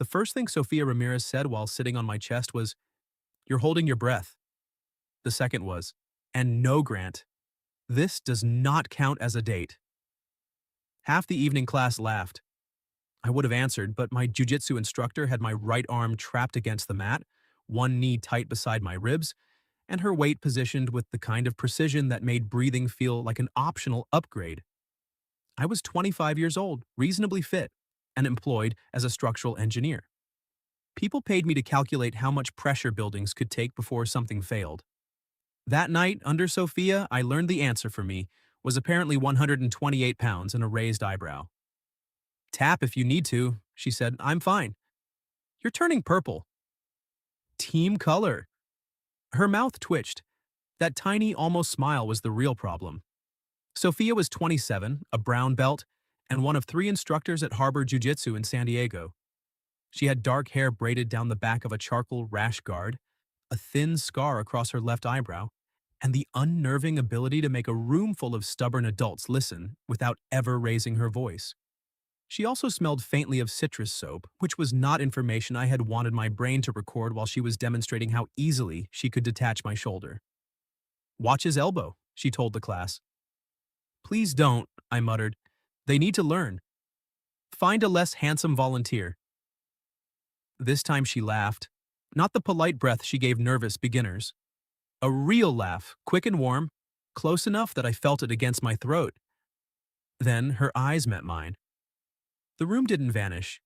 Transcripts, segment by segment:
The first thing Sofia Ramirez said while sitting on my chest was, "You're holding your breath." The second was, "And no, Grant, this does not count as a date." Half the evening class laughed. I would have answered, but my jiu-jitsu instructor had my right arm trapped against the mat, one knee tight beside my ribs, and her weight positioned with the kind of precision that made breathing feel like an optional upgrade. I was 25 years old, reasonably fit, and employed as a structural engineer. People paid me to calculate how much pressure buildings could take before something failed. That night, under Sophia, I learned the answer for me was apparently 128 pounds and a raised eyebrow. "Tap if you need to," she said. "I'm fine." "You're turning purple." "Team color." Her mouth twitched. That tiny, almost smile was the real problem. Sophia was 27, a brown belt, and one of 3 instructors at Harbor Jiu-Jitsu in San Diego. She had dark hair braided down the back of a charcoal rash guard, a thin scar across her left eyebrow, and the unnerving ability to make a room full of stubborn adults listen without ever raising her voice. She also smelled faintly of citrus soap, which was not information I had wanted my brain to record while she was demonstrating how easily she could detach my shoulder. "Watch his elbow," she told the class. "Please don't," I muttered. "They need to learn. Find a less handsome volunteer." This time she laughed. Not the polite breath she gave nervous beginners. A real laugh, quick and warm, close enough that I felt it against my throat. Then her eyes met mine. The room didn't vanish.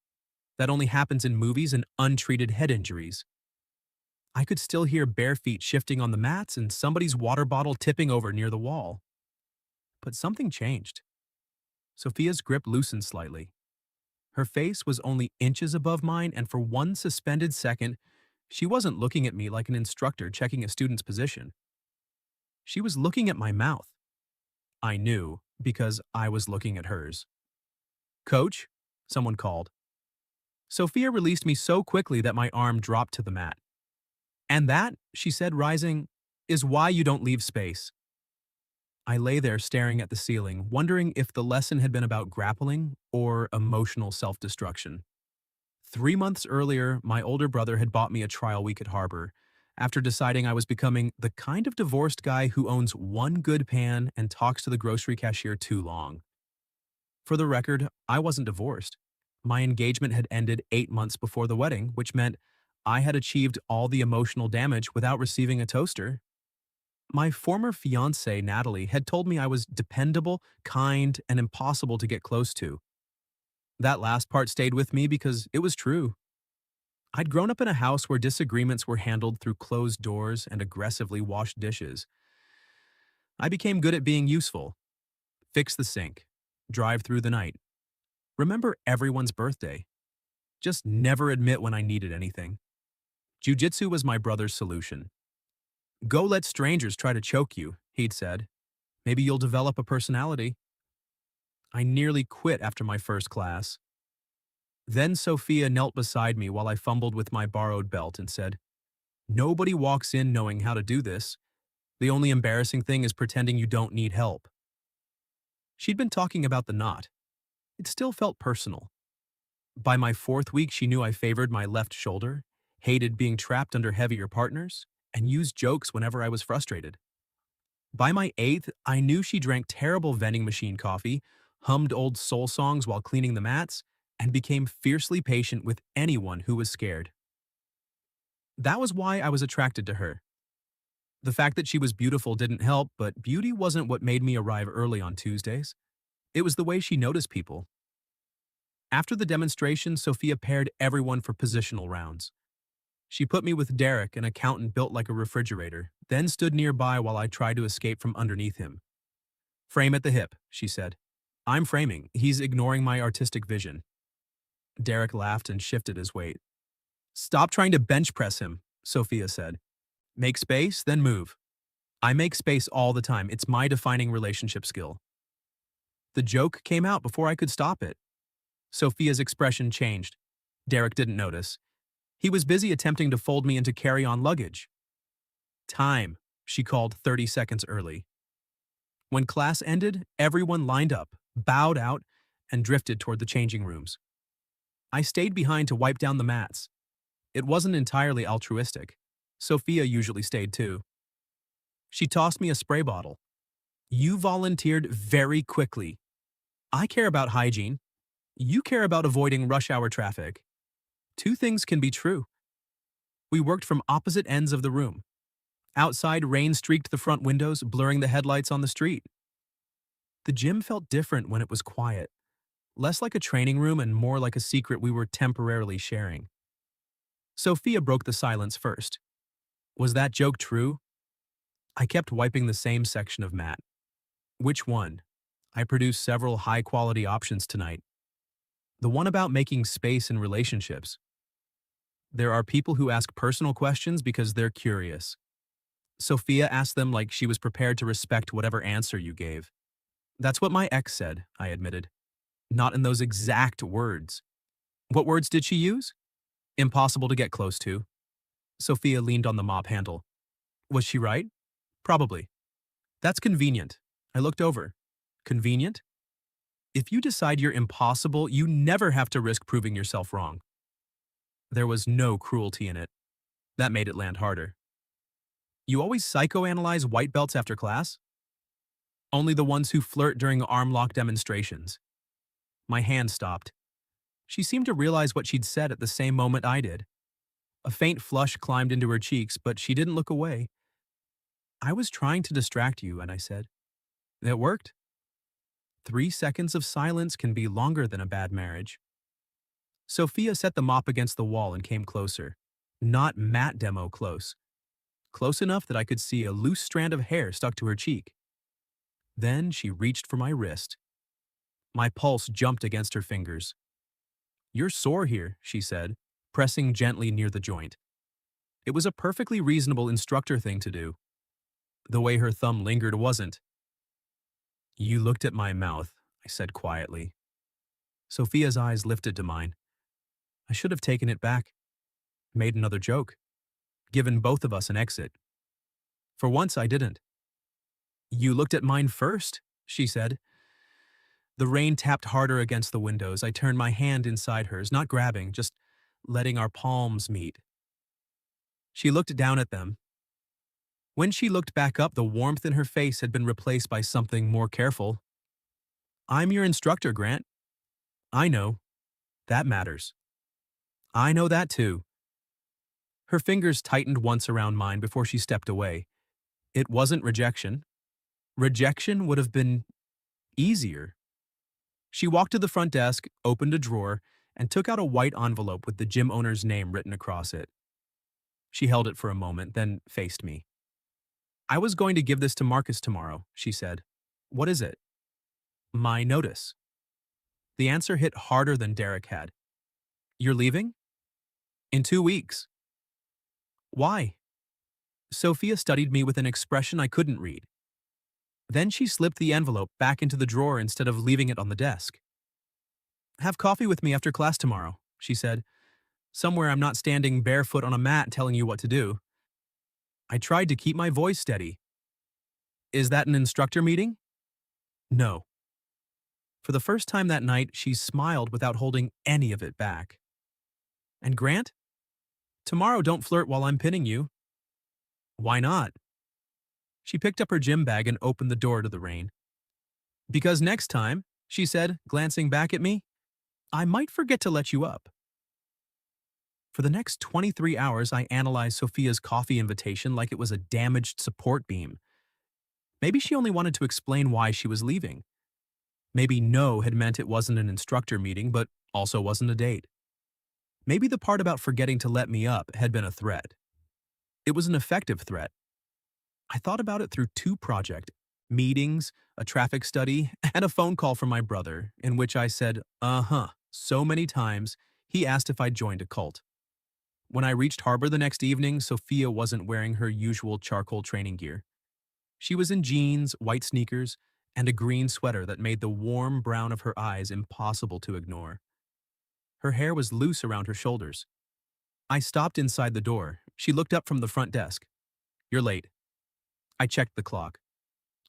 That only happens in movies and untreated head injuries. I could still hear bare feet shifting on the mats and somebody's water bottle tipping over near the wall. But something changed. Sophia's grip loosened slightly. Her face was only inches above mine, and for one suspended second, she wasn't looking at me like an instructor checking a student's position. She was looking at my mouth. I knew, because I was looking at hers. "Coach?" someone called. Sophia released me so quickly that my arm dropped to the mat. "And that," she said, rising, "is why you don't leave space." I lay there staring at the ceiling, wondering if the lesson had been about grappling or emotional self-destruction. 3 months earlier, my older brother had bought me a trial week at Harbor, after deciding I was becoming the kind of divorced guy who owns one good pan and talks to the grocery cashier too long. For the record, I wasn't divorced. My engagement had ended 8 months before the wedding, which meant I had achieved all the emotional damage without receiving a toaster. My former fiancée, Natalie, had told me I was dependable, kind, and impossible to get close to. That last part stayed with me because it was true. I'd grown up in a house where disagreements were handled through closed doors and aggressively washed dishes. I became good at being useful. Fix the sink. Drive through the night. Remember everyone's birthday. Just never admit when I needed anything. Jiu-jitsu was my brother's solution. "Go let strangers try to choke you," he'd said. "Maybe you'll develop a personality." I nearly quit after my first class. Then Sophia knelt beside me while I fumbled with my borrowed belt and said, "Nobody walks in knowing how to do this. The only embarrassing thing is pretending you don't need help." She'd been talking about the knot. It still felt personal. By my 4th week, she knew I favored my left shoulder, hated being trapped under heavier partners, and used jokes whenever I was frustrated. By my 8th, I knew she drank terrible vending machine coffee, hummed old soul songs while cleaning the mats, and became fiercely patient with anyone who was scared. That was why I was attracted to her. The fact that she was beautiful didn't help, but beauty wasn't what made me arrive early on Tuesdays. It was the way she noticed people. After the demonstration, Sophia paired everyone for positional rounds. She put me with Derek, an accountant built like a refrigerator, then stood nearby while I tried to escape from underneath him. "Frame at the hip," she said. "I'm framing. He's ignoring my artistic vision." Derek laughed and shifted his weight. "Stop trying to bench press him," Sophia said. "Make space, then move." I make space all the time. It's my defining relationship skill. The joke came out before I could stop it. Sophia's expression changed. Derek didn't notice. He was busy attempting to fold me into carry-on luggage. "Time," she called 30 seconds early. When class ended, everyone lined up, bowed out, and drifted toward the changing rooms. I stayed behind to wipe down the mats. It wasn't entirely altruistic. Sophia usually stayed too. She tossed me a spray bottle. You volunteered very quickly. I care about hygiene. You care about avoiding rush hour traffic. Two things can be true. We worked from opposite ends of the room. Outside, rain streaked the front windows, blurring the headlights on the street. The gym felt different when it was quiet, less like a training room and more like a secret we were temporarily sharing. Sophia broke the silence first. Was that joke true? I kept wiping the same section of mat. Which one? I produced several high-quality options tonight. The one about making space in relationships. There are people who ask personal questions because they're curious. Sophia asked them like she was prepared to respect whatever answer you gave. That's what my ex said, I admitted. Not in those exact words. What words did she use? Impossible to get close to. Sophia leaned on the mop handle. Was she right? Probably. That's convenient. I looked over. Convenient? If you decide you're impossible, you never have to risk proving yourself wrong. There was no cruelty in it. That made it land harder. You always psychoanalyze white belts after class? Only the ones who flirt during arm lock demonstrations. My hand stopped. She seemed to realize what she'd said at the same moment I did. A faint flush climbed into her cheeks, but she didn't look away. I was trying to distract you, and I said, it worked. 3 seconds of silence can be longer than a bad marriage. Sophia set the mop against the wall and came closer. Not mat demo close. Close enough that I could see a loose strand of hair stuck to her cheek. Then she reached for my wrist. My pulse jumped against her fingers. You're sore here, she said, pressing gently near the joint. It was a perfectly reasonable instructor thing to do. The way her thumb lingered wasn't. You looked at my mouth, I said quietly. Sophia's eyes lifted to mine. I should have taken it back. Made another joke. Given both of us an exit. For once, I didn't. You looked at mine first, she said. The rain tapped harder against the windows. I turned my hand inside hers, not grabbing, just letting our palms meet. She looked down at them. When she looked back up, the warmth in her face had been replaced by something more careful. I'm your instructor, Grant. I know. That matters. I know that too. Her fingers tightened once around mine before she stepped away. It wasn't rejection. Rejection would have been easier. She walked to the front desk, opened a drawer, and took out a white envelope with the gym owner's name written across it. She held it for a moment, then faced me. I was going to give this to Marcus tomorrow, she said. What is it? My notice. The answer hit harder than Derek had. You're leaving? In 2 weeks. Why? Sophia studied me with an expression I couldn't read. Then she slipped the envelope back into the drawer instead of leaving it on the desk. Have coffee with me after class tomorrow, she said. Somewhere I'm not standing barefoot on a mat telling you what to do. I tried to keep my voice steady. Is that an instructor meeting? No. For the first time that night, she smiled without holding any of it back. And Grant? Tomorrow don't flirt while I'm pinning you. Why not? She picked up her gym bag and opened the door to the rain. Because next time, she said, glancing back at me, I might forget to let you up. For the next 23 hours, I analyzed Sophia's coffee invitation like it was a damaged support beam. Maybe she only wanted to explain why she was leaving. Maybe no had meant it wasn't an instructor meeting, but also wasn't a date. Maybe the part about forgetting to let me up had been a threat. It was an effective threat. I thought about it through 2 projects, meetings, a traffic study, and a phone call from my brother, in which I said, so many times, he asked if I'd joined a cult. When I reached Harbor the next evening, Sophia wasn't wearing her usual charcoal training gear. She was in jeans, white sneakers, and a green sweater that made the warm brown of her eyes impossible to ignore. Her hair was loose around her shoulders. I stopped inside the door. She looked up from the front desk. You're late. I checked the clock.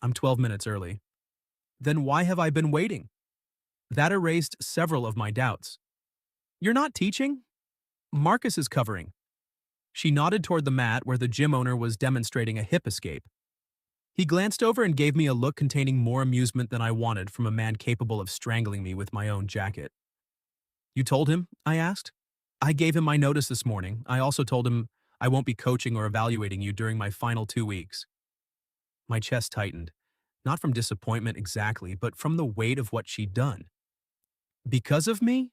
I'm 12 minutes early. Then why have I been waiting? That erased several of my doubts. You're not teaching? Marcus is covering. She nodded toward the mat where the gym owner was demonstrating a hip escape. He glanced over and gave me a look containing more amusement than I wanted from a man capable of strangling me with my own jacket. You told him? I asked. I gave him my notice this morning. I also told him I won't be coaching or evaluating you during my final 2 weeks. My chest tightened, not from disappointment exactly, but from the weight of what she'd done. Because of me?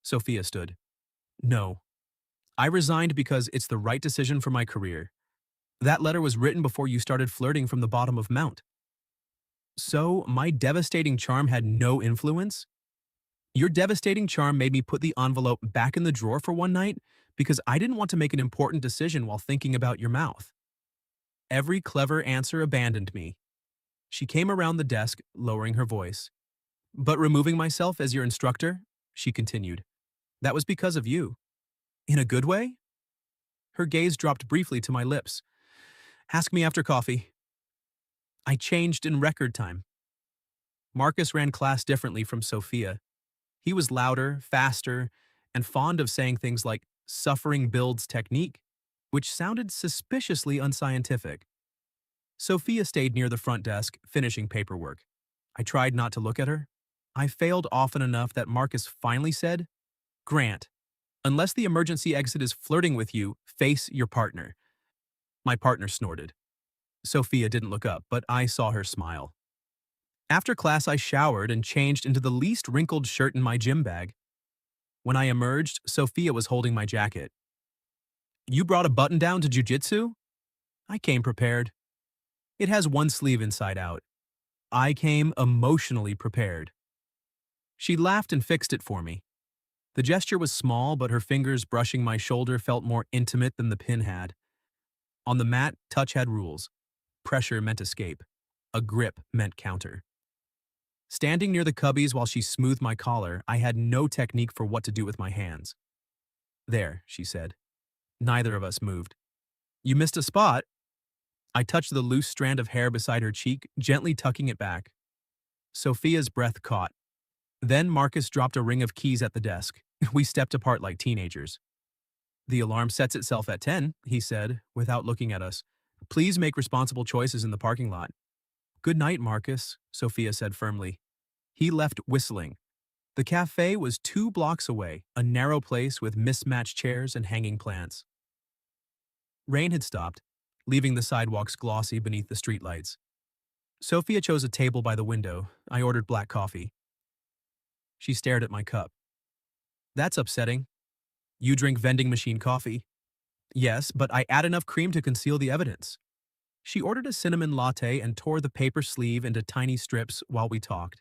Sophia stood. No. I resigned because it's the right decision for my career. That letter was written before you started flirting from the bottom of Mount. So, my devastating charm had no influence? Your devastating charm made me put the envelope back in the drawer for one night because I didn't want to make an important decision while thinking about your mouth. Every clever answer abandoned me. She came around the desk, lowering her voice. But removing myself as your instructor, she continued, that was because of you. In a good way? Her gaze dropped briefly to my lips. Ask me after coffee. I changed in record time. Marcus ran class differently from Sophia. He was louder, faster, and fond of saying things like suffering builds technique, which sounded suspiciously unscientific. Sophia stayed near the front desk, finishing paperwork. I tried not to look at her. I failed often enough that Marcus finally said, Grant, unless the emergency exit is flirting with you, face your partner. My partner snorted. Sophia didn't look up, but I saw her smile. After class, I showered and changed into the least wrinkled shirt in my gym bag. When I emerged, Sophia was holding my jacket. You brought a button down to jiu-jitsu? I came prepared. It has one sleeve inside out. I came emotionally prepared. She laughed and fixed it for me. The gesture was small, but her fingers brushing my shoulder felt more intimate than the pin had. On the mat, touch had rules. Pressure meant escape. A grip meant counter. Standing near the cubbies while she smoothed my collar, I had no technique for what to do with my hands. There, she said. Neither of us moved. You missed a spot. I touched the loose strand of hair beside her cheek, gently tucking it back. Sophia's breath caught. Then Marcus dropped a ring of keys at the desk. We stepped apart like teenagers. The alarm sets itself at 10, he said, without looking at us. Please make responsible choices in the parking lot. Good night, Marcus, Sophia said firmly. He left whistling. The cafe was 2 blocks away, a narrow place with mismatched chairs and hanging plants. Rain had stopped, leaving the sidewalks glossy beneath the streetlights. Sophia chose a table by the window. I ordered black coffee. She stared at my cup. That's upsetting. You drink vending machine coffee? Yes, but I add enough cream to conceal the evidence. She ordered a cinnamon latte and tore the paper sleeve into tiny strips while we talked.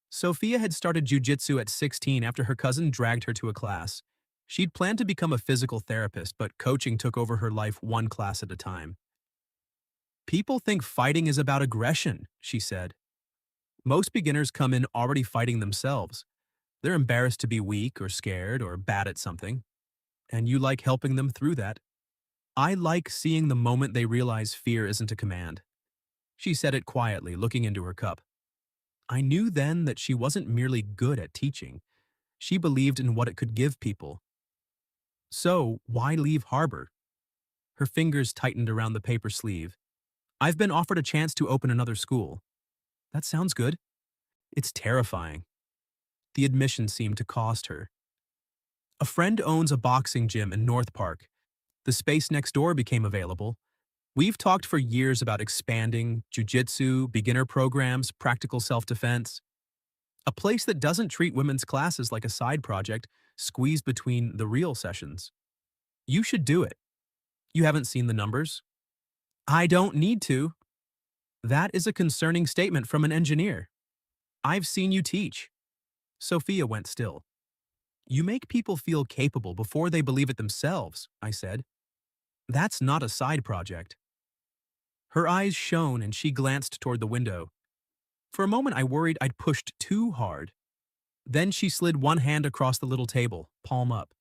Sophia had started jiu-jitsu at 16 after her cousin dragged her to a class. She'd planned to become a physical therapist, but coaching took over her life one class at a time. People think fighting is about aggression, she said. Most beginners come in already fighting themselves. They're embarrassed to be weak or scared or bad at something. And you like helping them through that. I like seeing the moment they realize fear isn't a command. She said it quietly, looking into her cup. I knew then that she wasn't merely good at teaching. She believed in what it could give people. So, why leave Harbor? Her fingers tightened around the paper sleeve. I've been offered a chance to open another school. That sounds good. It's terrifying. The admission seemed to cost her. A friend owns a boxing gym in North Park. The space next door became available. We've talked for years about expanding, jiu-jitsu, beginner programs, practical self-defense. A place that doesn't treat women's classes like a side project, squeezed between the real sessions. You should do it. You haven't seen the numbers? I don't need to. That is a concerning statement from an engineer. I've seen you teach. Sophia went still. You make people feel capable before they believe it themselves, I said. That's not a side project. Her eyes shone and she glanced toward the window. For a moment I worried I'd pushed too hard. Then she slid one hand across the little table, palm up.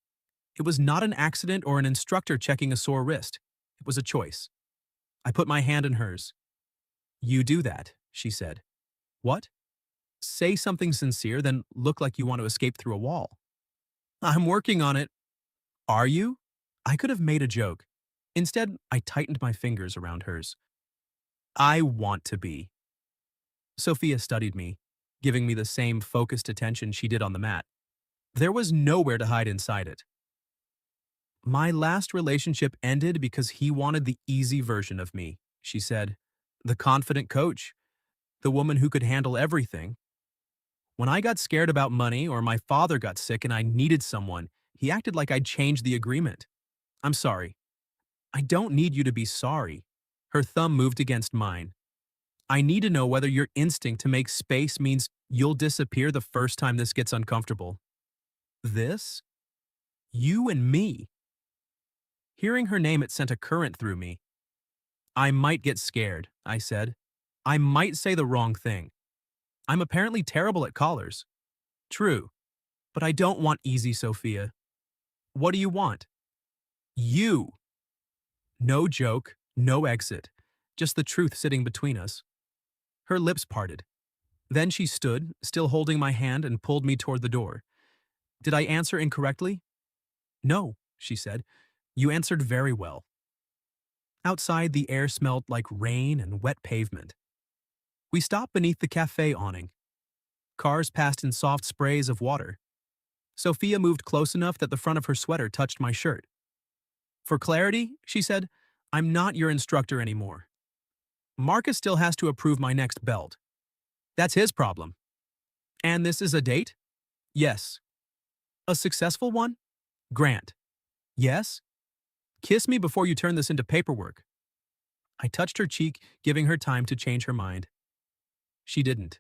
It was not an accident or an instructor checking a sore wrist. It was a choice. I put my hand in hers. You do that, she said. What? Say something sincere, then look like you want to escape through a wall. I'm working on it. Are you? I could have made a joke. Instead, I tightened my fingers around hers. I want to be. Sophia studied me, giving me the same focused attention she did on the mat. There was nowhere to hide inside it. My last relationship ended because he wanted the easy version of me, she said. The confident coach, the woman who could handle everything. When I got scared about money or my father got sick and I needed someone, he acted like I'd changed the agreement. I'm sorry. I don't need you to be sorry. Her thumb moved against mine. I need to know whether your instinct to make space means you'll disappear the first time this gets uncomfortable. This? You and me. Hearing her name, it sent a current through me. I might get scared, I said. I might say the wrong thing. I'm apparently terrible at collars. True. But I don't want easy, Sophia. What do you want? You. No joke, no exit. Just the truth sitting between us. Her lips parted. Then she stood, still holding my hand, and pulled me toward the door. Did I answer incorrectly? No, she said. You answered very well. Outside, the air smelled like rain and wet pavement. We stopped beneath the cafe awning. Cars passed in soft sprays of water. Sophia moved close enough that the front of her sweater touched my shirt. For clarity, she said, I'm not your instructor anymore. Marcus still has to approve my next belt. That's his problem. And this is a date? Yes. A successful one? Grant. Yes? Kiss me before you turn this into paperwork. I touched her cheek, giving her time to change her mind. She didn't.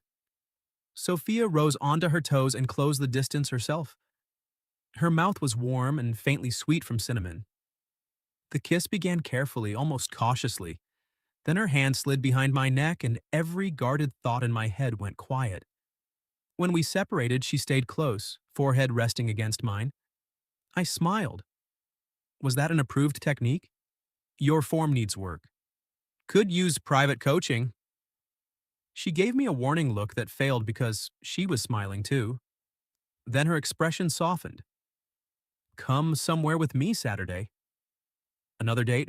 Sophia rose onto her toes and closed the distance herself. Her mouth was warm and faintly sweet from cinnamon. The kiss began carefully, almost cautiously. Then her hand slid behind my neck and every guarded thought in my head went quiet. When we separated, she stayed close, forehead resting against mine. I smiled. Was that an approved technique? Your form needs work. Could use private coaching. She gave me a warning look that failed because she was smiling too. Then her expression softened. Come somewhere with me Saturday. Another date?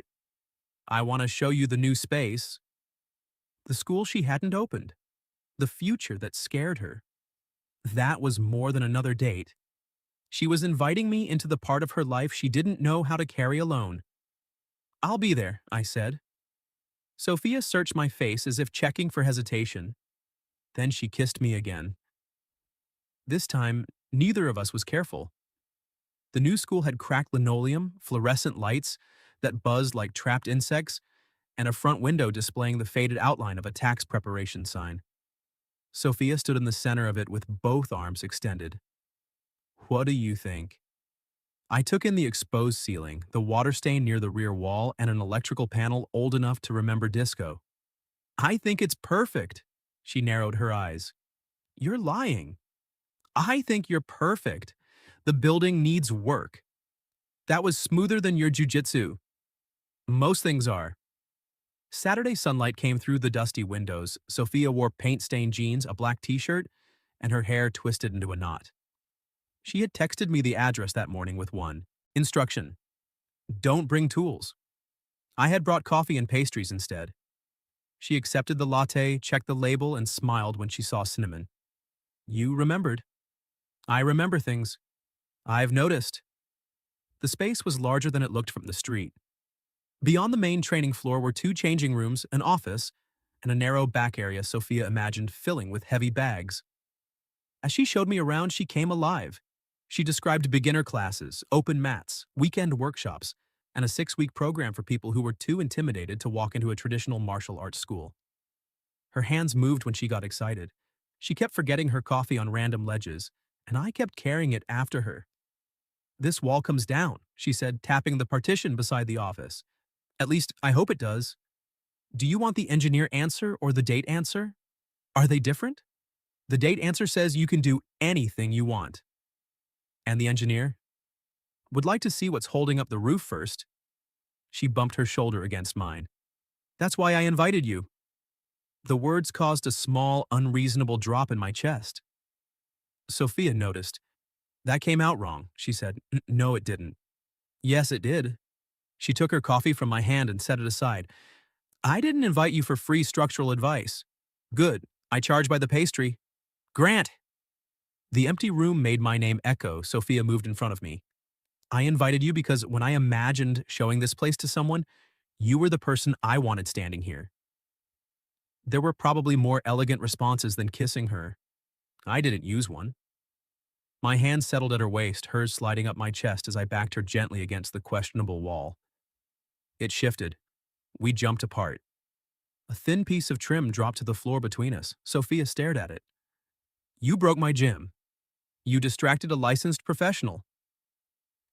I want to show you the new space. The school she hadn't opened. The future that scared her. That was more than another date. She was inviting me into the part of her life she didn't know how to carry alone. I'll be there, I said. Sophia searched my face as if checking for hesitation. Then she kissed me again. This time, neither of us was careful. The new school had cracked linoleum, fluorescent lights that buzzed like trapped insects, and a front window displaying the faded outline of a tax preparation sign. Sophia stood in the center of it with both arms extended. What do you think? I took in the exposed ceiling, the water stain near the rear wall, and an electrical panel old enough to remember disco. I think it's perfect. She narrowed her eyes. You're lying. I think you're perfect. The building needs work. That was smoother than your jiu-jitsu. Most things are. Saturday sunlight came through the dusty windows. Sophia wore paint-stained jeans, a black t-shirt, and her hair twisted into a knot. She had texted me the address that morning with one instruction. Don't bring tools. I had brought coffee and pastries instead. She accepted the latte, checked the label, and smiled when she saw cinnamon. You remembered. I remember things. I've noticed. The space was larger than it looked from the street. Beyond the main training floor were two changing rooms, an office, and a narrow back area Sophia imagined filling with heavy bags. As she showed me around, she came alive. She described beginner classes, open mats, weekend workshops, and a 6-week program for people who were too intimidated to walk into a traditional martial arts school. Her hands moved when she got excited. She kept forgetting her coffee on random ledges, and I kept carrying it after her. This wall comes down, she said, tapping the partition beside the office. At least, I hope it does. Do you want the engineer answer or the date answer? Are they different? The date answer says you can do anything you want. And the engineer? Would like to see what's holding up the roof first. She bumped her shoulder against mine. That's why I invited you. The words caused a small, unreasonable drop in my chest. Sophia noticed. That came out wrong, she said. No, it didn't. Yes, it did. She took her coffee from my hand and set it aside. I didn't invite you for free structural advice. Good. I charge by the pastry. Grant! The empty room made my name echo. Sofia moved in front of me. I invited you because when I imagined showing this place to someone, you were the person I wanted standing here. There were probably more elegant responses than kissing her. I didn't use one. My hand settled at her waist, hers sliding up my chest as I backed her gently against the questionable wall. It shifted. We jumped apart. A thin piece of trim dropped to the floor between us. Sofia stared at it. You broke my gym. You distracted a licensed professional.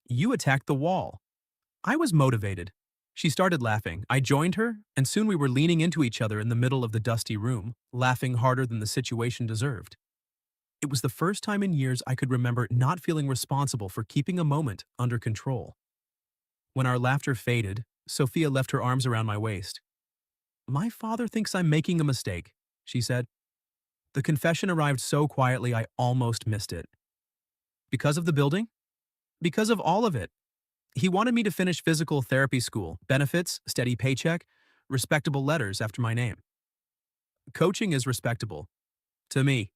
You attacked the wall. I was motivated. She started laughing. I joined her, and soon we were leaning into each other in the middle of the dusty room, laughing harder than the situation deserved. It was the first time in years I could remember not feeling responsible for keeping a moment under control. When our laughter faded, Sofia left her arms around my waist. My father thinks I'm making a mistake, she said. The confession arrived so quietly I almost missed it. Because of the building? Because of all of it. He wanted me to finish physical therapy school, benefits, steady paycheck, respectable letters after my name. Coaching is respectable. To me.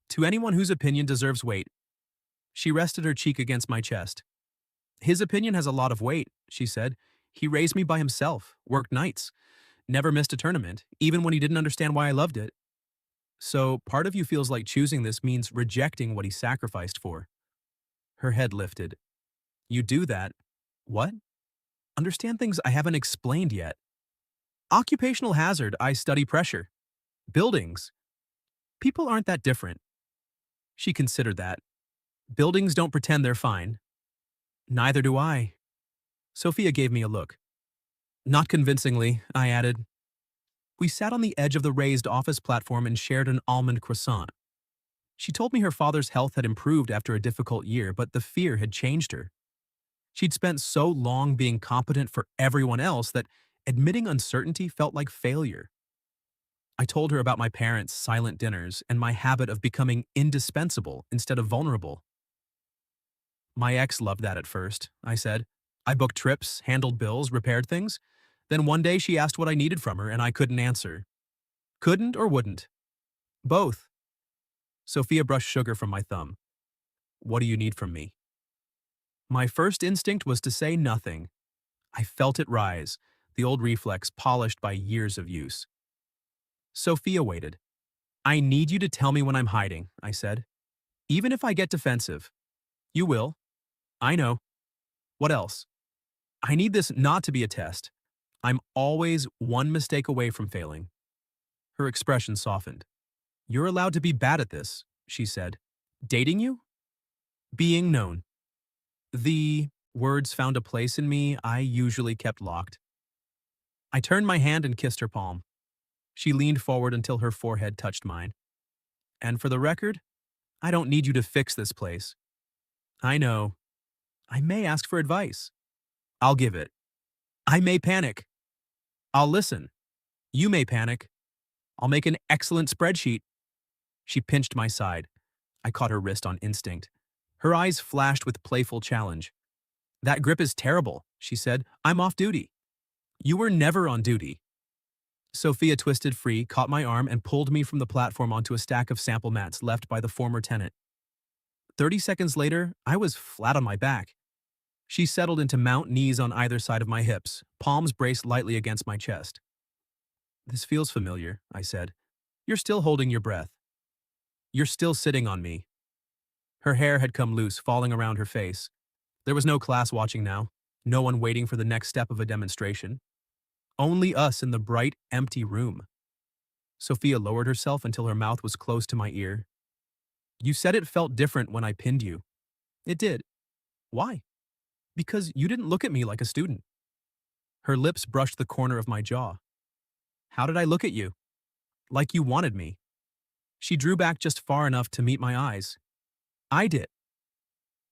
To anyone whose opinion deserves weight. She rested her cheek against my chest. His opinion has a lot of weight, she said. He raised me by himself, worked nights, never missed a tournament, even when he didn't understand why I loved it. So part of you feels like choosing this means rejecting what he sacrificed for. Her head lifted. You do that? What? Understand things I haven't explained yet. Occupational hazard, I study pressure. Buildings. People aren't that different. She considered that. Buildings don't pretend they're fine. Neither do I. Sofia gave me a look. Not convincingly, I added. We sat on the edge of the raised office platform and shared an almond croissant. She told me her father's health had improved after a difficult year, but the fear had changed her. She'd spent so long being competent for everyone else that admitting uncertainty felt like failure. I told her about my parents' silent dinners and my habit of becoming indispensable instead of vulnerable. My ex loved that at first, I said. I booked trips, handled bills, repaired things. Then one day she asked what I needed from her and I couldn't answer. Couldn't or wouldn't? Both. Sofia brushed sugar from my thumb. What do you need from me? My first instinct was to say nothing. I felt it rise, the old reflex polished by years of use. Sofia waited. I need you to tell me when I'm hiding, I said. Even if I get defensive. You will. I know. What else? I need this not to be a test. I'm always one mistake away from failing. Her expression softened. You're allowed to be bad at this, she said. Dating you? Being known. The words found a place in me I usually kept locked. I turned my hand and kissed her palm. She leaned forward until her forehead touched mine. And for the record, I don't need you to fix this place. I know. I may ask for advice. I'll give it. I may panic. I'll listen. You may panic. I'll make an excellent spreadsheet. She pinched my side. I caught her wrist on instinct. Her eyes flashed with playful challenge. That grip is terrible, she said. I'm off duty. You were never on duty. Sofia twisted free, caught my arm, and pulled me from the platform onto a stack of sample mats left by the former tenant. 30 seconds later, I was flat on my back. She settled into mount, knees on either side of my hips, palms braced lightly against my chest. This feels familiar, I said. You're still holding your breath. You're still sitting on me. Her hair had come loose, falling around her face. There was no class watching now, no one waiting for the next step of a demonstration. Only us in the bright, empty room. Sofia lowered herself until her mouth was close to my ear. You said it felt different when I pinned you. It did. Why? Because you didn't look at me like a student. Her lips brushed the corner of my jaw. How did I look at you? Like you wanted me. She drew back just far enough to meet my eyes. I did.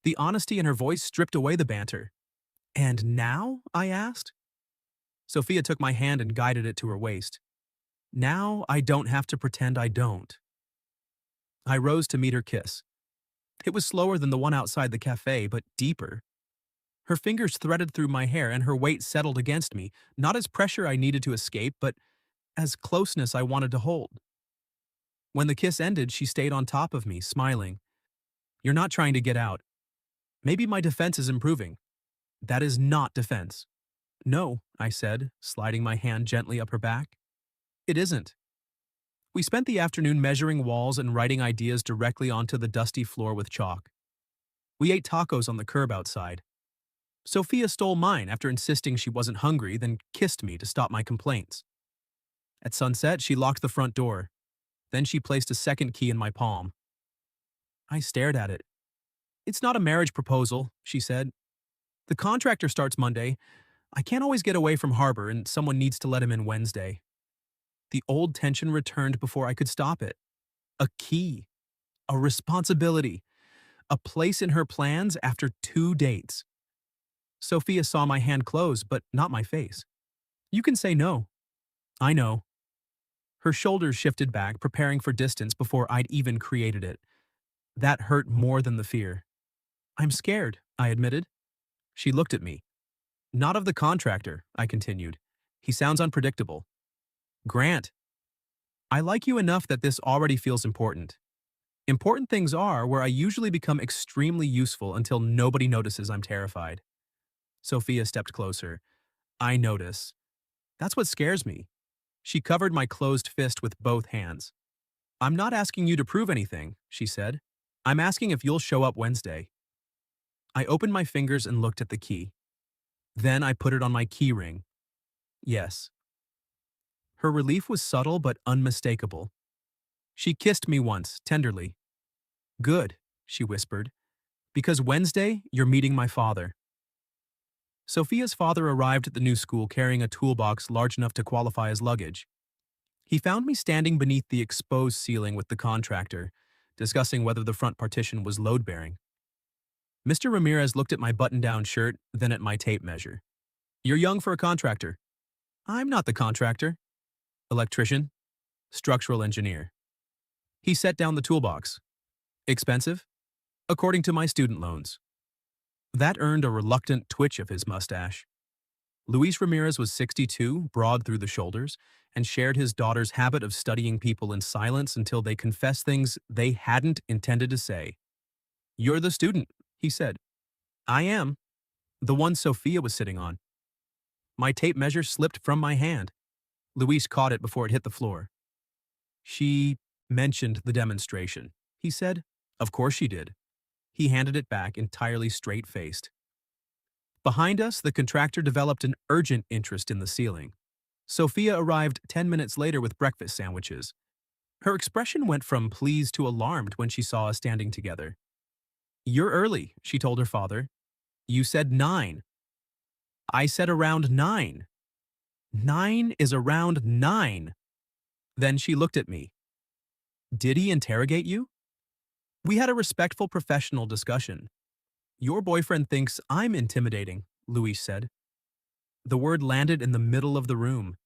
The honesty in her voice stripped away the banter. And now? I asked. Sofia took my hand and guided it to her waist. Now I don't have to pretend I don't. I rose to meet her kiss. It was slower than the one outside the cafe, but deeper. Her fingers threaded through my hair and her weight settled against me, not as pressure I needed to escape, but as closeness I wanted to hold. When the kiss ended, she stayed on top of me, smiling. You're not trying to get out. Maybe my defense is improving. That is not defense. No, I said, sliding my hand gently up her back. It isn't. We spent the afternoon measuring walls and writing ideas directly onto the dusty floor with chalk. We ate tacos on the curb outside. Sofia stole mine after insisting she wasn't hungry, then kissed me to stop my complaints. At sunset, she locked the front door. Then she placed a second key in my palm. I stared at it. It's not a marriage proposal, she said. The contractor starts Monday. I can't always get away from Harbor, and someone needs to let him in Wednesday. The old tension returned before I could stop it. A key. A responsibility. A place in her plans after 2 dates. Sofia saw my hand close, but not my face. You can say no. I know. Her shoulders shifted back, preparing for distance before I'd even created it. That hurt more than the fear. I'm scared, I admitted. She looked at me. Not of the contractor, I continued. He sounds unpredictable. Grant. I like you enough that this already feels important. Important things are where I usually become extremely useful until nobody notices I'm terrified. Sofia stepped closer. I notice. That's what scares me. She covered my closed fist with both hands. I'm not asking you to prove anything, she said. I'm asking if you'll show up Wednesday. I opened my fingers and looked at the key. Then I put it on my key ring. Yes. Her relief was subtle but unmistakable. She kissed me once, tenderly. Good, she whispered, because Wednesday you're meeting my father. Sofia's father arrived at the new school carrying a toolbox large enough to qualify as luggage. He found me standing beneath the exposed ceiling with the contractor, discussing whether the front partition was load-bearing. Mr. Ramirez looked at my button-down shirt, then at my tape measure. You're young for a contractor. I'm not the contractor. Electrician. Structural engineer. He set down the toolbox. Expensive? According to my student loans. That earned a reluctant twitch of his mustache. Luis Ramirez was 62, broad through the shoulders, and shared his daughter's habit of studying people in silence until they confessed things they hadn't intended to say. You're the student, he said. I am. The one Sofia was sitting on. My tape measure slipped from my hand. Luis caught it before it hit the floor. She mentioned the demonstration, he said. Of course she did. He handed it back entirely straight-faced. Behind us, the contractor developed an urgent interest in the ceiling. Sofia arrived 10 minutes later with breakfast sandwiches. Her expression went from pleased to alarmed when she saw us standing together. You're early, she told her father. You said 9. I said around 9. 9 is around 9. Then she looked at me. Did he interrogate you? We had a respectful professional discussion. Your boyfriend thinks I'm intimidating, Luis said. The word landed in the middle of the room.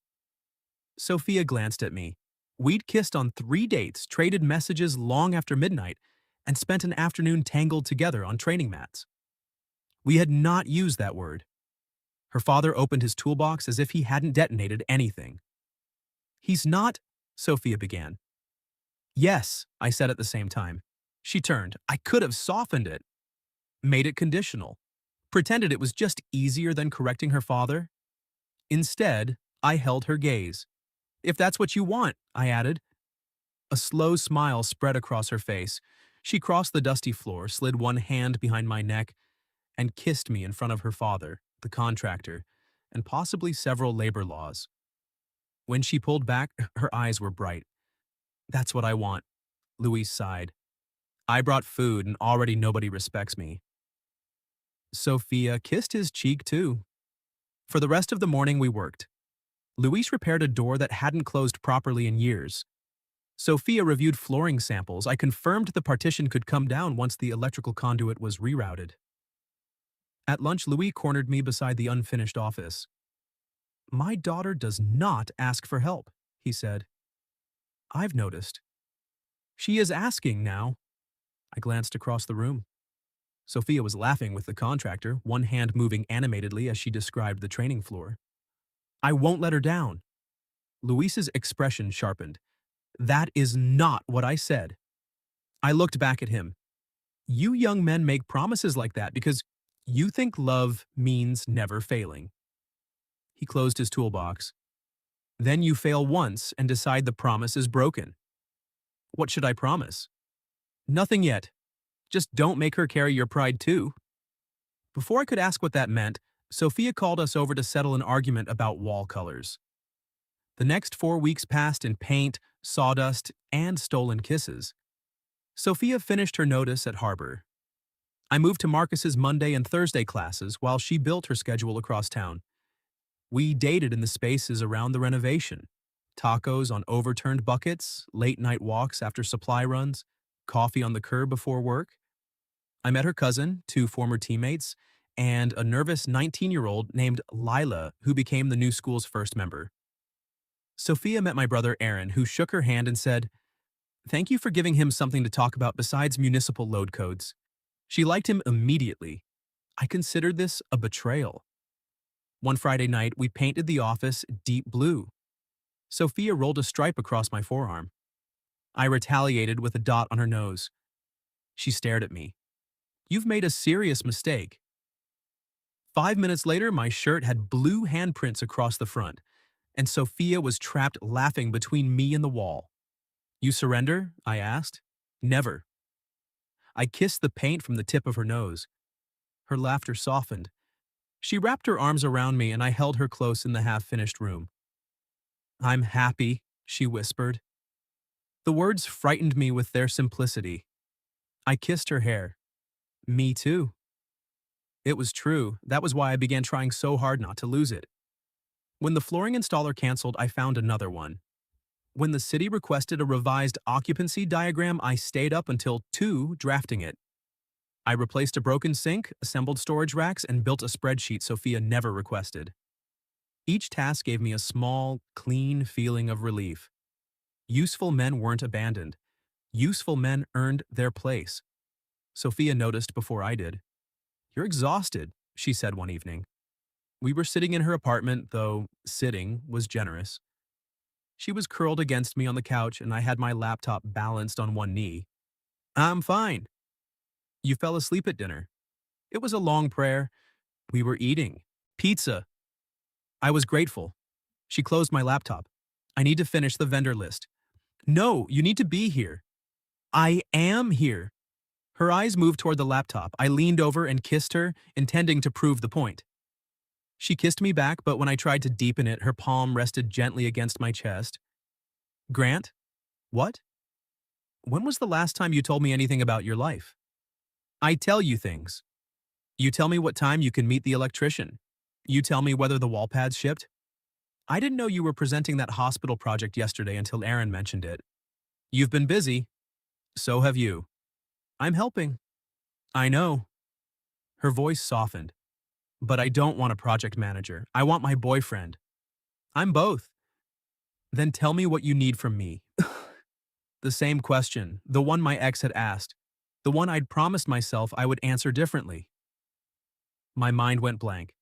Sofia glanced at me. We'd kissed on 3 dates, traded messages long after midnight, and spent an afternoon tangled together on training mats. We had not used that word. Her father opened his toolbox as if he hadn't detonated anything. He's not, Sofia began. Yes, I said at the same time. She turned. I could have softened it. Made it conditional. Pretended it was just easier than correcting her father. Instead, I held her gaze. If that's what you want, I added. A slow smile spread across her face. She crossed the dusty floor, slid one hand behind my neck, and kissed me in front of her father, the contractor, and possibly several labor laws. When she pulled back, her eyes were bright. That's what I want, Luis sighed. I brought food and already nobody respects me. Sofia kissed his cheek too. For the rest of the morning we worked. Luis repaired a door that hadn't closed properly in years. Sofia reviewed flooring samples. I confirmed the partition could come down once the electrical conduit was rerouted. At lunch, Luis cornered me beside the unfinished office. My daughter does not ask for help, he said. I've noticed. She is asking now. I glanced across the room. Sophia was laughing with the contractor, one hand moving animatedly as she described the training floor. I won't let her down. Luis's expression sharpened. That is not what I said. I looked back at him. You young men make promises like that because you think love means never failing. He closed his toolbox. Then you fail once and decide the promise is broken. What should I promise? Nothing yet. Just don't make her carry your pride too. Before I could ask what that meant, Sophia called us over to settle an argument about wall colors. The next 4 weeks passed in paint, sawdust, and stolen kisses. Sophia finished her notice at Harbor. I moved to Marcus's Monday and Thursday classes while she built her schedule across town. We dated in the spaces around the renovation. Tacos on overturned buckets, late-night walks after supply runs, coffee on the curb before work. I met her cousin, two former teammates, and a nervous 19-year-old named Lila who became the new school's first member. Sophia met my brother Aaron, who shook her hand and said, "Thank you for giving him something to talk about besides municipal load codes." She liked him immediately. I considered this a betrayal. One Friday night, we painted the office deep blue. Sophia rolled a stripe across my forearm. I retaliated with a dot on her nose. She stared at me. You've made a serious mistake. 5 minutes later, my shirt had blue handprints across the front, and Sophia was trapped laughing between me and the wall. You surrender? I asked. Never. I kissed the paint from the tip of her nose. Her laughter softened. She wrapped her arms around me and I held her close in the half-finished room. I'm happy, she whispered. The words frightened me with their simplicity. I kissed her hair. Me too. It was true. That was why I began trying so hard not to lose it. When the flooring installer canceled, I found another one. When the city requested a revised occupancy diagram, I stayed up until 2 drafting it. I replaced a broken sink, assembled storage racks, and built a spreadsheet Sophia never requested. Each task gave me a small, clean feeling of relief. Useful men weren't abandoned. Useful men earned their place. Sophia noticed before I did. You're exhausted, she said one evening. We were sitting in her apartment, though sitting was generous. She was curled against me on the couch and I had my laptop balanced on one knee. I'm fine. You fell asleep at dinner. It was a long prayer. We were eating. Pizza. I was grateful. She closed my laptop. I need to finish the vendor list. No, you need to be here. I am here. Her eyes moved toward the laptop. I leaned over and kissed her, intending to prove the point. She kissed me back, but when I tried to deepen it, her palm rested gently against my chest. Grant? What? When was the last time you told me anything about your life? I tell you things. You tell me what time you can meet the electrician. You tell me whether the wall pads shipped. I didn't know you were presenting that hospital project yesterday until Aaron mentioned it. You've been busy. So have you. I'm helping. I know. Her voice softened. But I don't want a project manager. I want my boyfriend. I'm both. Then tell me what you need from me. The same question, the one my ex had asked, the one I'd promised myself I would answer differently. My mind went blank.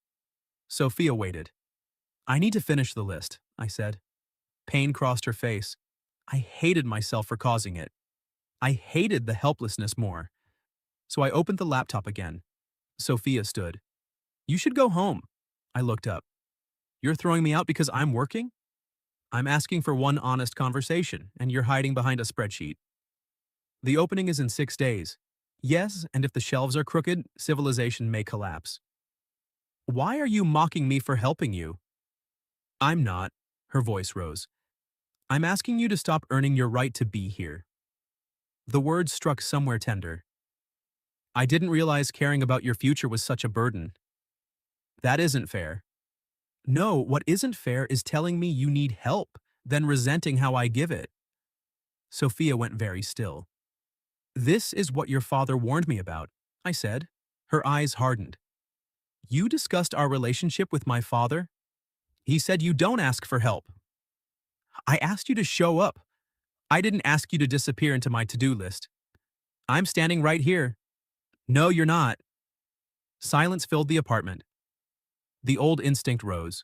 Sophia waited. I need to finish the list, I said. Pain crossed her face. I hated myself for causing it. I hated the helplessness more. So I opened the laptop again. Sophia stood. You should go home. I looked up. You're throwing me out because I'm working? I'm asking for one honest conversation, and you're hiding behind a spreadsheet. The opening is in 6 days. Yes, and if the shelves are crooked, civilization may collapse. Why are you mocking me for helping you? I'm not. Her voice rose. I'm asking you to stop earning your right to be here. The words struck somewhere tender. I didn't realize caring about your future was such a burden. That isn't fair. No, what isn't fair is telling me you need help, then resenting how I give it. Sophia went very still. This is what your father warned me about, I said. Her eyes hardened. You discussed our relationship with my father? He said you don't ask for help. I asked you to show up. I didn't ask you to disappear into my to-do list. I'm standing right here. No, you're not. Silence filled the apartment. The old instinct rose.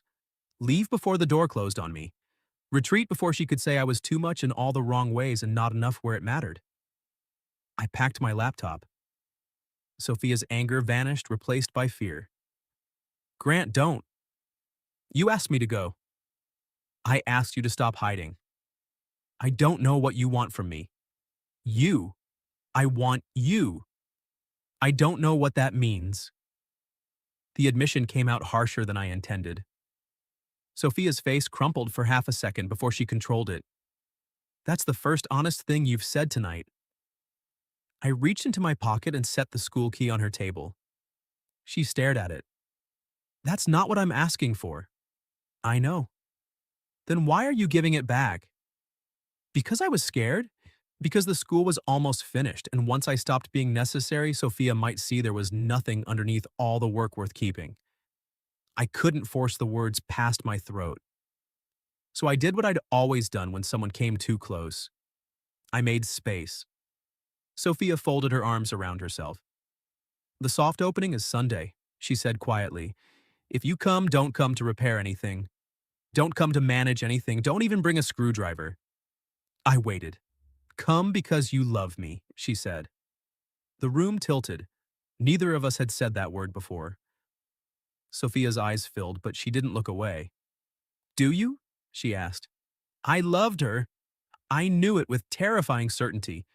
Leave before the door closed on me. Retreat before she could say I was too much in all the wrong ways and not enough where it mattered. I packed my laptop. Sophia's anger vanished, replaced by fear. Grant, don't. You asked me to go. I asked you to stop hiding. I don't know what you want from me. You. I want you. I don't know what that means. The admission came out harsher than I intended. Sophia's face crumpled for half a second before she controlled it. That's the first honest thing you've said tonight. I reached into my pocket and set the school key on her table. She stared at it. That's not what I'm asking for. I know. Then why are you giving it back? Because I was scared? Because the school was almost finished, and once I stopped being necessary, Sophia might see there was nothing underneath all the work worth keeping. I couldn't force the words past my throat. So I did what I'd always done when someone came too close. I made space. Sophia folded her arms around herself. The soft opening is Sunday, she said quietly. If you come, don't come to repair anything. Don't come to manage anything. Don't even bring a screwdriver. I waited. Come because you love me, she said. The room tilted. Neither of us had said that word before. Sophia's eyes filled, but she didn't look away. Do you? She asked. I loved her. I knew it with terrifying certainty.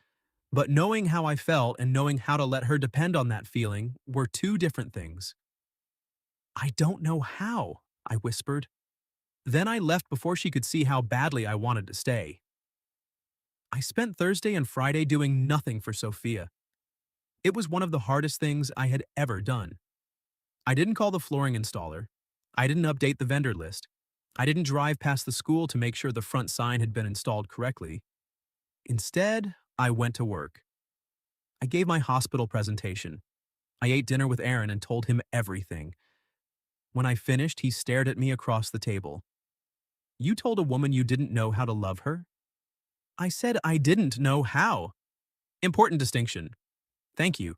But knowing how I felt and knowing how to let her depend on that feeling were two different things. I don't know how, I whispered. Then I left before she could see how badly I wanted to stay. I spent Thursday and Friday doing nothing for Sophia. It was one of the hardest things I had ever done. I didn't call the flooring installer. I didn't update the vendor list. I didn't drive past the school to make sure the front sign had been installed correctly. Instead, I went to work. I gave my hospital presentation. I ate dinner with Aaron and told him everything. When I finished, he stared at me across the table. You told a woman you didn't know how to love her? I said I didn't know how. Important distinction. Thank you.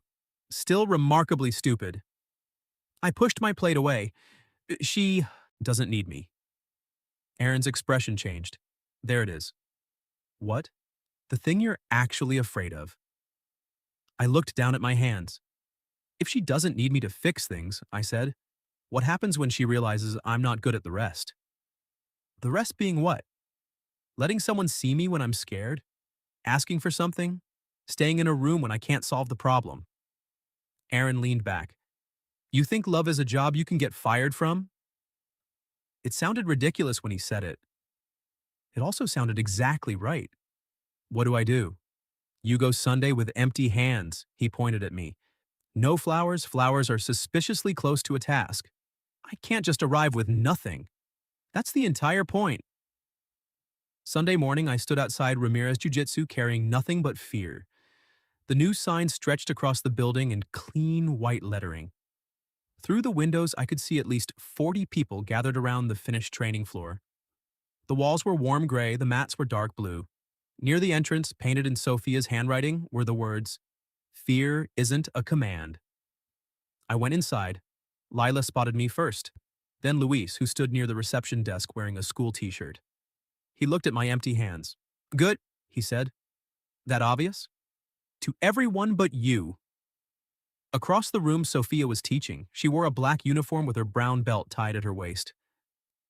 Still remarkably stupid. I pushed my plate away. She doesn't need me. Aaron's expression changed. There it is. What? The thing you're actually afraid of. I looked down at my hands. If she doesn't need me to fix things, I said, what happens when she realizes I'm not good at the rest? The rest being what? Letting someone see me when I'm scared? Asking for something? Staying in a room when I can't solve the problem? Aaron leaned back. You think love is a job you can get fired from? It sounded ridiculous when he said it. It also sounded exactly right. What do I do? You go Sunday with empty hands, he pointed at me. No flowers, flowers are suspiciously close to a task. I can't just arrive with nothing. That's the entire point. Sunday morning, I stood outside Ramirez Jiu-Jitsu carrying nothing but fear. The new sign stretched across the building in clean white lettering. Through the windows, I could see at least 40 people gathered around the finished training floor. The walls were warm gray, the mats were dark blue. Near the entrance, painted in Sophia's handwriting, were the words, "Fear isn't a command." I went inside. Lila spotted me first, then Luis, who stood near the reception desk wearing a school t-shirt. He looked at my empty hands. Good, he said. That obvious? To everyone but you. Across the room, Sophia was teaching. She wore a black uniform with her brown belt tied at her waist.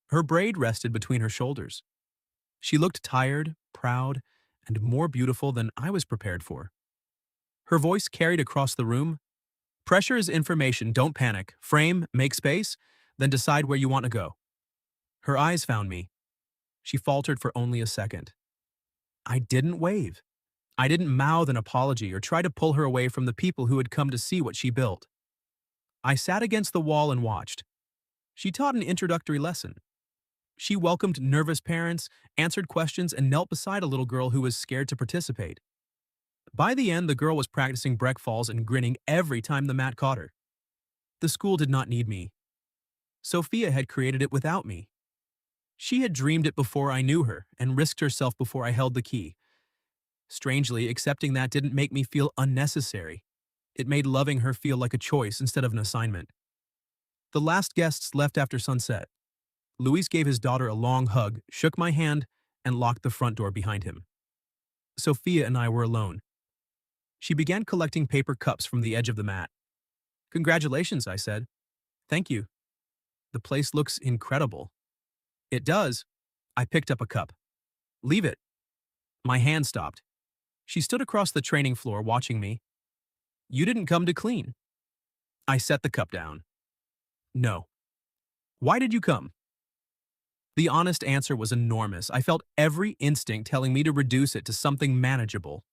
Her braid rested between her shoulders. She looked tired, proud, and more beautiful than I was prepared for. Her voice carried across the room. Pressure is information, don't panic. Frame, make space, then decide where you want to go. Her eyes found me. She faltered for only a second. I didn't wave. I didn't mouth an apology or try to pull her away from the people who had come to see what she built. I sat against the wall and watched. She taught an introductory lesson. She welcomed nervous parents, answered questions, and knelt beside a little girl who was scared to participate. By the end, the girl was practicing break falls and grinning every time the mat caught her. The school did not need me. Sophia had created it without me. She had dreamed it before I knew her and risked herself before I held the key. Strangely, accepting that didn't make me feel unnecessary. It made loving her feel like a choice instead of an assignment. The last guests left after sunset. Luis gave his daughter a long hug, shook my hand, and locked the front door behind him. Sofia and I were alone. She began collecting paper cups from the edge of the mat. "Congratulations," I said. "Thank you. The place looks incredible." "It does." I picked up a cup. "Leave it." My hand stopped. She stood across the training floor watching me. "You didn't come to clean." I set the cup down. "No." "Why did you come?" The honest answer was enormous. I felt every instinct telling me to reduce it to something manageable.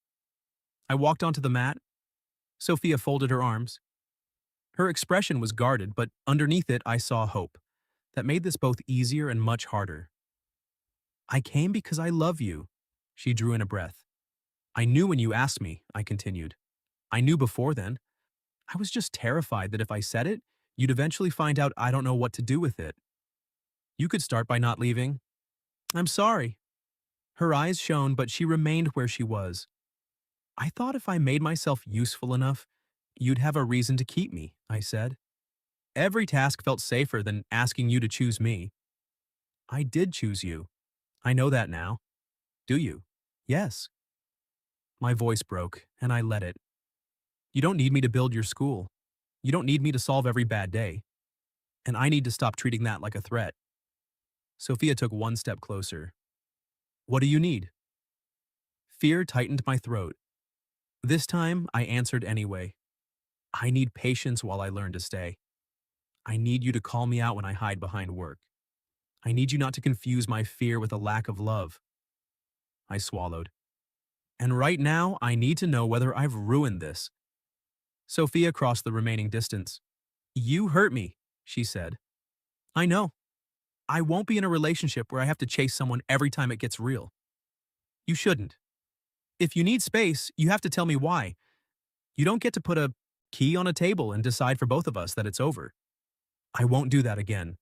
I walked onto the mat. Sofia folded her arms. Her expression was guarded, but underneath it I saw hope. That made this both easier and much harder. "I came because I love you." She drew in a breath. "I knew when you asked me," I continued. "I knew before then. I was just terrified that if I said it, you'd eventually find out I don't know what to do with it. You could start by not leaving." "I'm sorry." Her eyes shone, but she remained where she was. "I thought if I made myself useful enough, you'd have a reason to keep me," I said. "Every task felt safer than asking you to choose me." "I did choose you. I know that now." "Do you?" "Yes." My voice broke, and I let it. "You don't need me to build your school. You don't need me to solve every bad day. And I need to stop treating that like a threat." Sofia took one step closer. "What do you need?" Fear tightened my throat. This time, I answered anyway. "I need patience while I learn to stay. I need you to call me out when I hide behind work. I need you not to confuse my fear with a lack of love." I swallowed. "And right now, I need to know whether I've ruined this." Sofia crossed the remaining distance. "You hurt me," she said. "I know. I won't be in a relationship where I have to chase someone every time it gets real." "You shouldn't. If you need space, you have to tell me why. You don't get to put a key on a table and decide for both of us that it's over." "I won't do that again."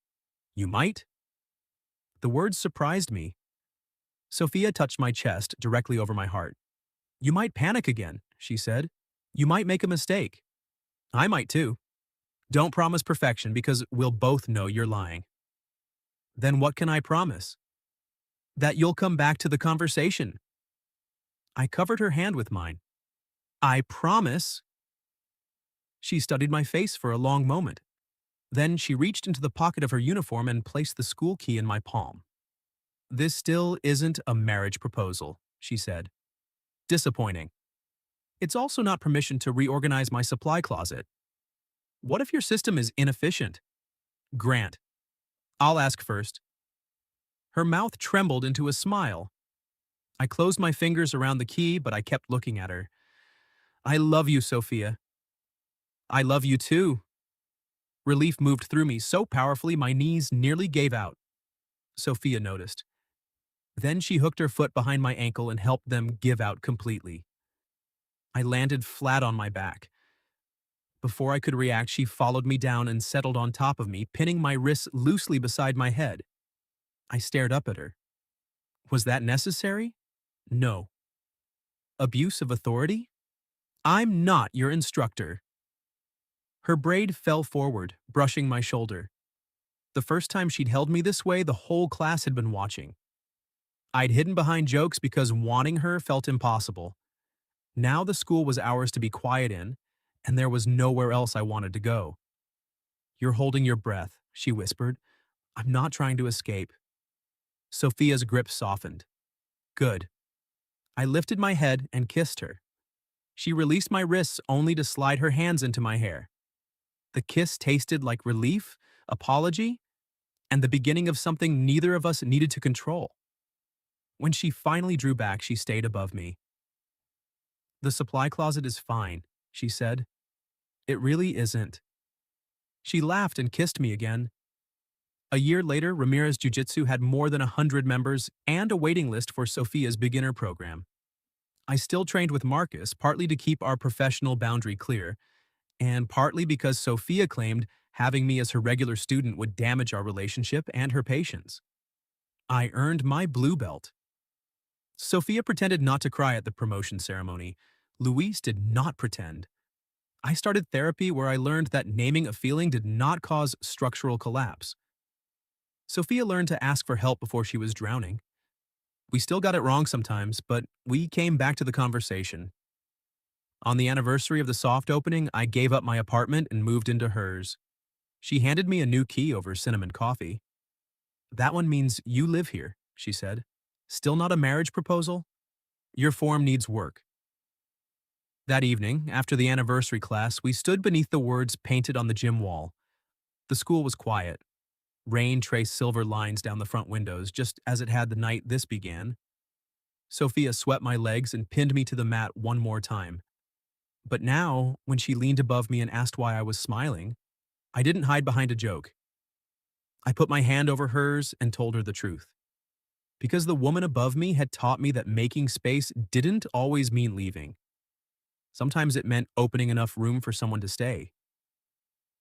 "You might." The words surprised me. Sofia touched my chest directly over my heart. "You might panic again," she said. "You might make a mistake." "I might too. Don't promise perfection because we'll both know you're lying." "Then what can I promise?" "That you'll come back to the conversation." I covered her hand with mine. "I promise." She studied my face for a long moment. Then she reached into the pocket of her uniform and placed the school key in my palm. "This still isn't a marriage proposal," she said. "Disappointing. It's also not permission to reorganize my supply closet. What if your system is inefficient?" "Grant. I'll ask first." Her mouth trembled into a smile. I closed my fingers around the key, but I kept looking at her. "I love you, Sofia." "I love you too." Relief moved through me so powerfully my knees nearly gave out. Sofia noticed. Then she hooked her foot behind my ankle and helped them give out completely. I landed flat on my back. Before I could react, she followed me down and settled on top of me, pinning my wrists loosely beside my head. I stared up at her. Was that necessary? No. Abuse of authority? "I'm not your instructor." Her braid fell forward, brushing my shoulder. The first time she'd held me this way, the whole class had been watching. I'd hidden behind jokes because wanting her felt impossible. Now the school was ours to be quiet in, and there was nowhere else I wanted to go. "You're holding your breath," she whispered. "I'm not trying to escape." Sofia's grip softened. "Good." I lifted my head and kissed her. She released my wrists only to slide her hands into my hair. The kiss tasted like relief, apology, and the beginning of something neither of us needed to control. When she finally drew back, she stayed above me. "The supply closet is fine," she said. "It really isn't." She laughed and kissed me again. A year later, Ramirez Jiu-Jitsu had more than 100 members and a waiting list for Sofia's beginner program. I still trained with Marcus, partly to keep our professional boundary clear, and partly because Sofia claimed having me as her regular student would damage our relationship and her patience. I earned my blue belt. Sophia pretended not to cry at the promotion ceremony. Luis did not pretend. I started therapy where I learned that naming a feeling did not cause structural collapse. Sophia learned to ask for help before she was drowning. We still got it wrong sometimes, but we came back to the conversation. On the anniversary of the soft opening, I gave up my apartment and moved into hers. She handed me a new key over cinnamon coffee. "That one means you live here," she said. "Still not a marriage proposal? Your form needs work." That evening, after the anniversary class, we stood beneath the words painted on the gym wall. The school was quiet. Rain traced silver lines down the front windows, just as it had the night this began. Sophia swept my legs and pinned me to the mat one more time. But now, when she leaned above me and asked why I was smiling, I didn't hide behind a joke. I put my hand over hers and told her the truth. Because the woman above me had taught me that making space didn't always mean leaving. Sometimes it meant opening enough room for someone to stay.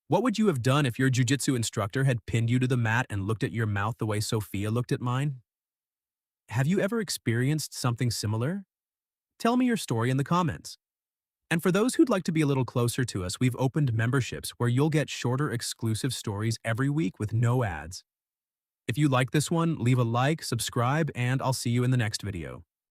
What would you have done if your jiu-jitsu instructor had pinned you to the mat and looked at your mouth the way Sophia looked at mine? Have you ever experienced something similar? Tell me your story in the comments. And for those who'd like to be a little closer to us, we've opened memberships where you'll get shorter exclusive stories every week with no ads. If you like this one, leave a like, subscribe, and I'll see you in the next video.